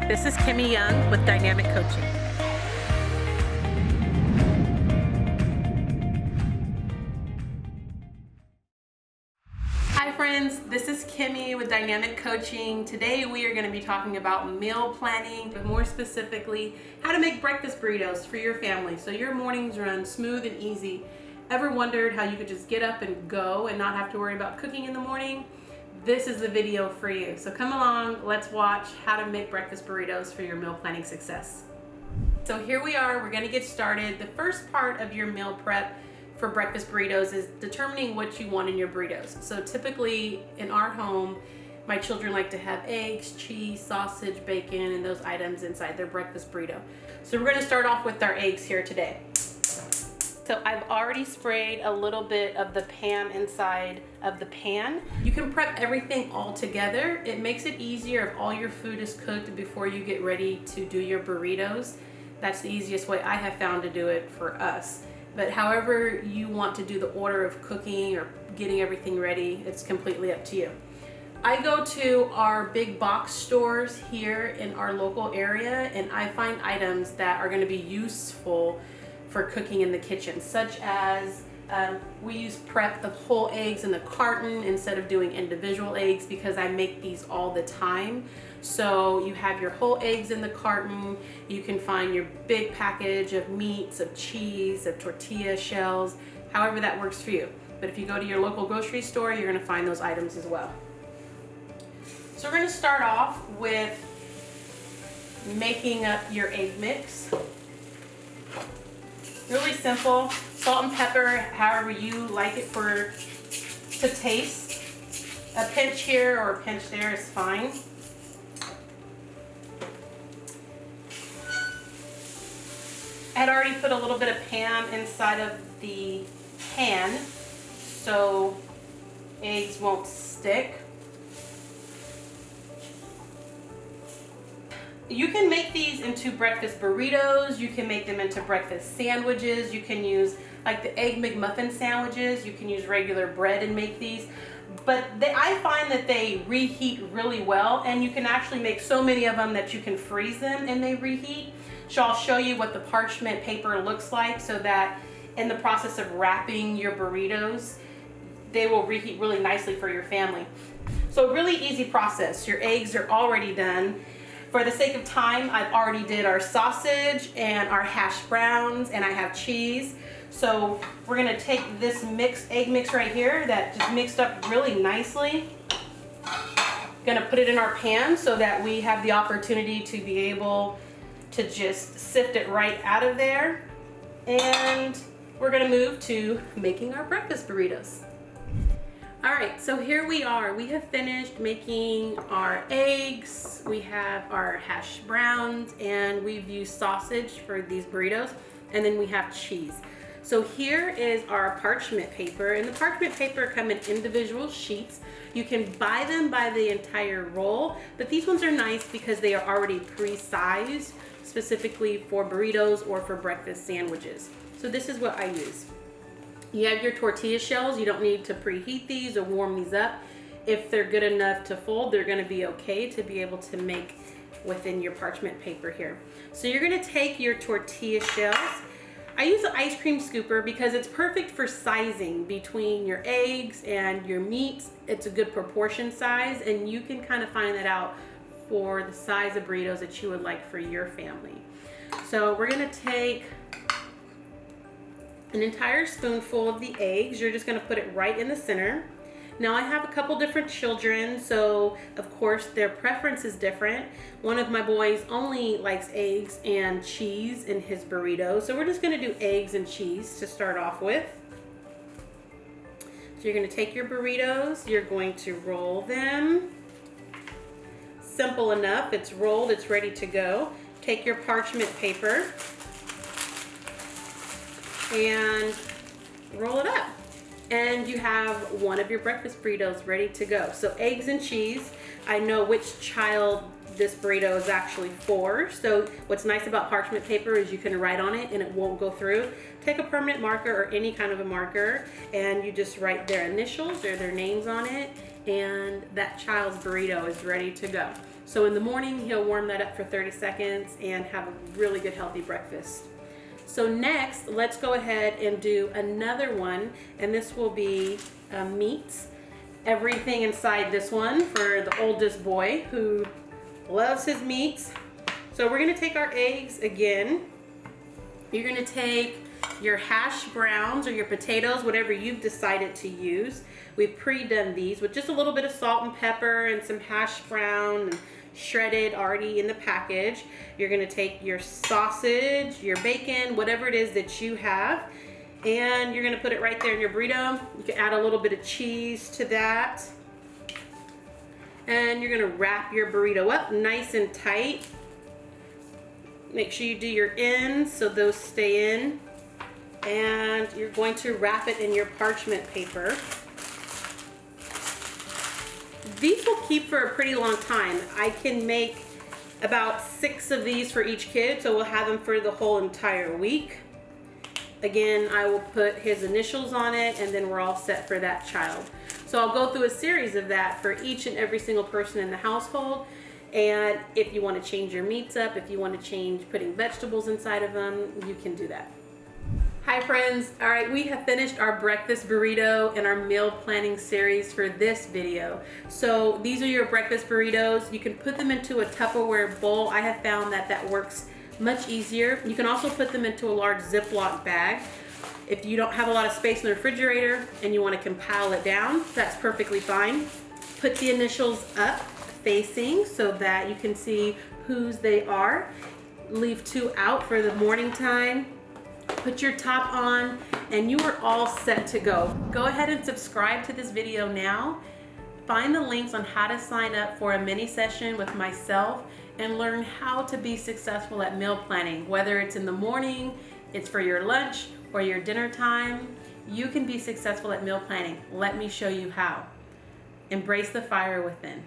This is Kimmie Young with Dynamic Coaching. Hi friends, this is Kimmie with Dynamic Coaching. Today we are going to be talking about meal planning, but more specifically, how to make breakfast burritos for your family so your mornings run smooth and easy. Ever wondered how you could just get up and go and not have to worry about cooking in the morning? This is the video for you. So come along, let's watch how to make breakfast burritos for your meal planning success. So here we are, we're gonna get started. The first part of your meal prep for breakfast burritos is determining what you want in your burritos. So typically in our home, my children like to have eggs, cheese, sausage, bacon, and those items inside their breakfast burrito. So we're gonna start off with our eggs here today. So I've already sprayed a little bit of the pan inside of the pan. You can prep everything all together. It makes it easier if all your food is cooked before you get ready to do your burritos. That's the easiest way I have found to do it for us. But however you want to do the order of cooking or getting everything ready, it's completely up to you. I go to our big box stores here in our local area and I find items that are gonna be useful for cooking in the kitchen, such as we prep the whole eggs in the carton instead of doing individual eggs because I make these all the time. So you have your whole eggs in the carton, you can find your big package of meats, of cheese, of tortilla shells, however that works for you. But if you go to your local grocery store, you're gonna find those items as well. So we're gonna start off with making up your egg mix. Really simple, salt and pepper, however you like it to taste. A pinch here or a pinch there is fine. I had already put a little bit of pan inside of the pan so eggs won't stick. You can make these into breakfast burritos, you can make them into breakfast sandwiches, you can use like the egg McMuffin sandwiches, you can use regular bread and make these. But I find that they reheat really well and you can actually make so many of them that you can freeze them and they reheat. So I'll show you what the parchment paper looks like so that in the process of wrapping your burritos, they will reheat really nicely for your family. So really easy process. Your eggs are already done. For the sake of time, I've already did our sausage and our hash browns and I have cheese. So we're gonna take this egg mix right here that just mixed up really nicely. Gonna put it in our pan so that we have the opportunity to be able to just sift it right out of there. And we're gonna move to making our breakfast burritos. All right, so here we are. We have finished making our eggs, we have our hash browns, and we've used sausage for these burritos, and then we have cheese. So here is our parchment paper, and the parchment paper come in individual sheets. You can buy them by the entire roll, but these ones are nice because they are already pre-sized, specifically for burritos or for breakfast sandwiches. So this is what I use. You have your tortilla shells. You don't need to preheat these or warm these up. If they're good enough to fold, they're gonna be okay to be able to make within your parchment paper here. So you're gonna take your tortilla shells. I use an ice cream scooper because it's perfect for sizing between your eggs and your meats. It's a good proportion size and you can kind of find that out for the size of burritos that you would like for your family. So we're gonna take an entire spoonful of the eggs. You're just gonna put it right in the center. Now I have a couple different children, so of course their preference is different. One of my boys only likes eggs and cheese in his burrito, so we're just gonna do eggs and cheese to start off with. So you're gonna take your burritos, you're going to roll them. Simple enough, it's rolled, it's ready to go. Take your parchment paper and roll it up. and you have one of your breakfast burritos ready to go. So eggs and cheese. I know which child this burrito is actually for. So what's nice about parchment paper is you can write on it and it won't go through. Take a permanent marker or any kind of a marker and you just write their initials or their names on it, and that child's burrito is ready to go. So in the morning, he'll warm that up for 30 seconds and have a really good healthy breakfast. So next, let's go ahead and do another one, and this will be meats. Everything inside this one for the oldest boy who loves his meats. So we're gonna take our eggs again. You're gonna take your hash browns or your potatoes, whatever you've decided to use. We've pre-done these with just a little bit of salt and pepper and some hash brown and shredded already in the package. You're gonna take your sausage, your bacon, whatever it is that you have, and you're gonna put it right there in your burrito. You can add a little bit of cheese to that. And you're gonna wrap your burrito up nice and tight. Make sure you do your ends so those stay in. And you're going to wrap it in your parchment paper. These will keep for a pretty long time. I can make about 6 of these for each kid, so we'll have them for the whole entire week. Again, I will put his initials on it, and then we're all set for that child. So I'll go through a series of that for each and every single person in the household. And if you want to change your meats up, if you want to change putting vegetables inside of them, you can do that. Hi friends, all right, we have finished our breakfast burrito and our meal planning series for this video. So these are your breakfast burritos. You can put them into a Tupperware bowl. I have found that that works much easier. You can also put them into a large Ziploc bag. If you don't have a lot of space in the refrigerator and you want to compile it down, that's perfectly fine. Put the initials up facing so that you can see whose they are. Leave 2 out for the morning time. Put your top on and you are all set to go. Go ahead and subscribe to this video now. Find the links on how to sign up for a mini session with myself and learn how to be successful at meal planning. Whether it's in the morning, it's for your lunch or your dinner time, you can be successful at meal planning. Let me show you how. Embrace the fire within.